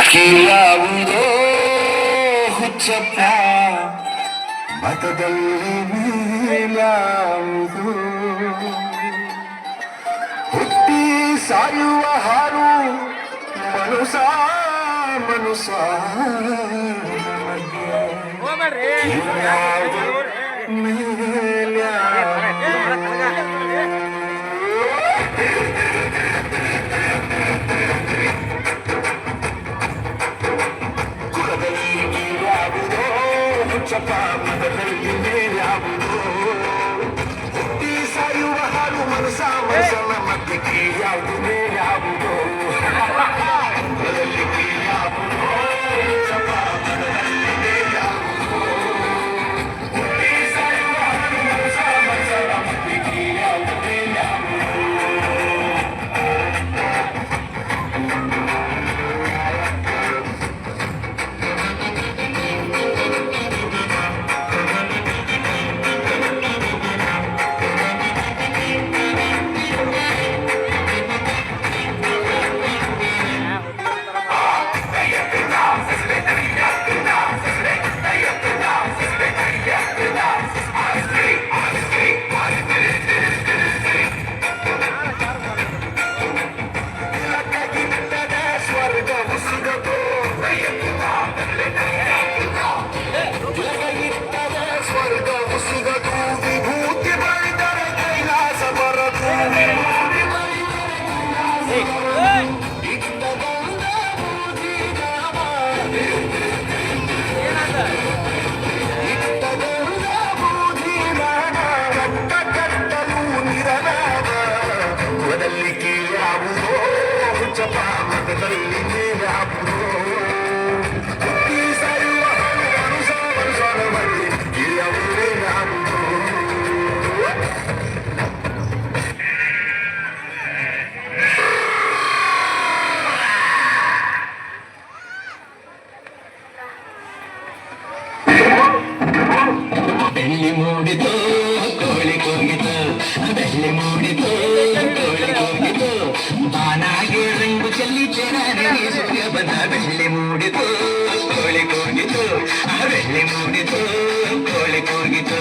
ಯಾವುದೋ ಹುಚ್ಚಪ್ಪ ಮತದಲ್ಲಿ ಮೇಲಾವುದು ಹುಟ್ಟಿ ಸಾಯುವ ಹಾರು ಮನುಸ ಮನುಸ ಚಪಾಮದಲ್ಲಿ ಯಾವುದೋ ಹುಟ್ಟಿ ಸಾಯುವ ಹಾರು ಮನಸ ಮನಸ್ಸನ ಮಧ್ಯಕ್ಕೆ ಯಾವುದೇ ಯಾವುದೋ ಯಾವುದೋ ಚಪಾಮದಲ್ಲಿ ಯಾವುದೋ ಹುಟ್ಟಿ ಸಾಯುವ ಹಾರು ಮನಸ ಮನಸ್ಸನ ಮಧ್ಯಕ್ಕೆ ಯಾವುದೇ ಯಾವುದೋ ಬೆಳ್ಳಿ ಮೂಡಿತು ಕೋಳಿ ಕೂಗಿತು ಬೆಳ್ಳಿ ಮೂಡಿತು ಕೋಳಿ ಕೂಗಿತು ಬಾನಾಗೆ ರಂಗು ಚೆಲ್ಲಿದ್ದೇನೆ ಸೂರ್ಯ ಬಂದ ಬೆಳ್ಳಿ ಮೂಡಿತು ಕೋಳಿ ಕೂಗಿತು ಬೆಳ್ಳಿ ಮೂಡಿತು ಕೋಳಿ ಕೂಗಿತು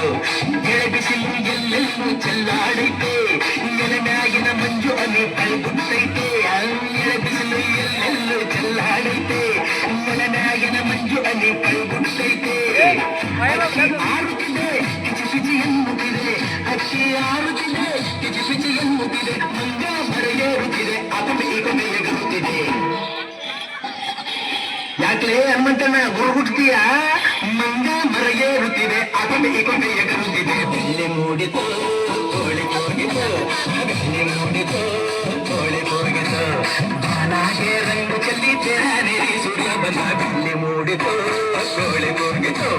ಬಿಸಿಲು ಎಲ್ಲೆಲ್ಲೂ ಚೆಲ್ಲಾಡೈತೆ ಮ್ಯಾಗಿನ ಮಂಜು ಅನಿ ಕೈಗುಟ್ಟೈತೆ ಬಿಸಿಲು ಎಲ್ಲೆಲ್ಲೂ ಚೆಲ್ಲಾಡೈತೆ ಮ್ಯಾಗಿನ ಮಂಜು ಅನಿ ಕೈಗುಟ್ಟೈತೆ ಆರುತ್ತಿದೆ ಕಿಚಿಪಿಚಿ ಎನ್ನುತ್ತಿದೆ ಅಕ್ಕಿ ಆರುತ್ತಿದೆ ಕಿಚಿಪಿಚಿ ಎನ್ನುತ್ತಿದೆ ಮಂಗ ಮರೆಯೇರುತ್ತಿದೆ ಅಪಮೆ ಎಗರುತ್ತಿದೆ ಯಾಕ್ಲೇ ಹನುಮಂತನ ಗುರುಗುಟ್ತೀಯ ಮಂಗ ಮರೆಯೇರುತ್ತಿದೆ ಅಪಮೆ ಎಗರುತ್ತಿದೆ ಬೆಳ್ಳಿ ಮೂಡಿತು ಕೋಳಿ ಕೂಗಿತು ಬೆಳ್ಳಿ ಮೂಡಿತು ಕೋಳಿ ಕೂಗಿತು ಬಾನಾಗೆ ರಂಗು ಚೆಲ್ಲಿದ್ದೇನೆ ಸೂರ್ಯ ಬಂದ ಬೆಳ್ಳಿ ಮೂಡಿತು ಕೋಳಿ ಕೂಗಿತು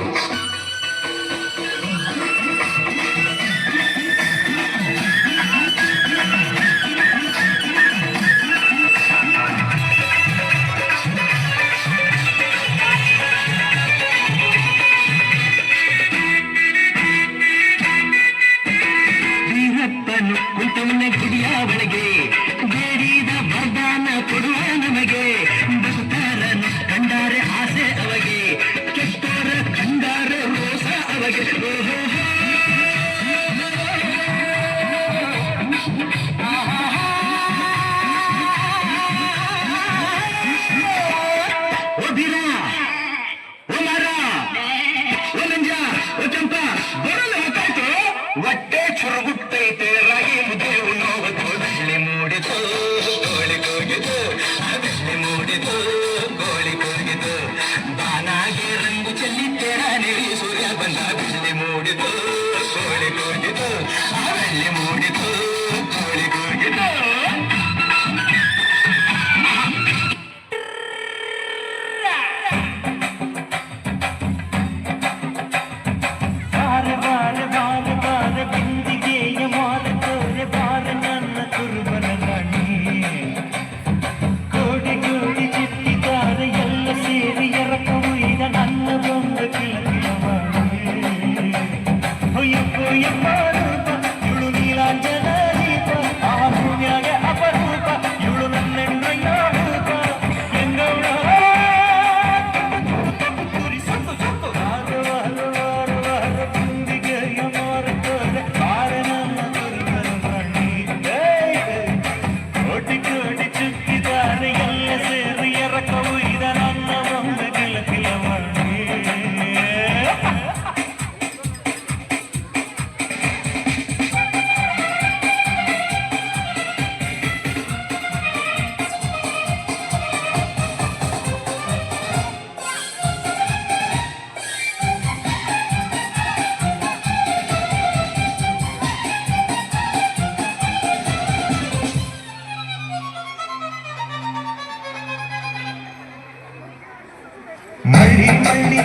ಕುಂತವನ ಗುಡಿಯ ಒಳಗೆ ಬೇಡಿದ ವರದಾನ ಕೊಡುವ ನಮಗೆ ಭಕ್ತರನ್ನು ಕಂಡಾರೆ ಆಸೆ ಅವಗೆ ಕೆಟ್ಟರ ಕಂಡಾರೆ ರೋಸ ಅವಗೆ ಒಬಿರ ಒಮರ ಒಲಂಜ ಒಚಂಪ ಬರಲು ಗೊತ್ತಾಯ್ತು ಹೊಟ್ಟೆ ಚುರುಗುಟ್ಟೈತೆ ರಾಗಿ ಮುದ್ದೇವು ನೋವತ್ತು ಬೆಳ್ಳಿ ಮೂಡಿತು ಕೋಳಿ ಕೂಗಿತು ಬೆಳ್ಳಿ ಮೂಡಿತು ಕೋಳಿ ಕೂಗಿತು ಬಾನಾಗೆ ರಂಗು ಚೆಲ್ಲಿದ್ದೇನೆ ಸೂರ್ಯ ಬಂದ ಬೆಳ್ಳಿ ಮೂಡಿತು ಕೋಳಿ ಕೂಗಿತು ಬೆಳ್ಳಿ ಮೂಡಿತು ಕೋಳಿ ಕೂಗಿತು ಮಳ್ಳಿ ಮಳ್ಳಿ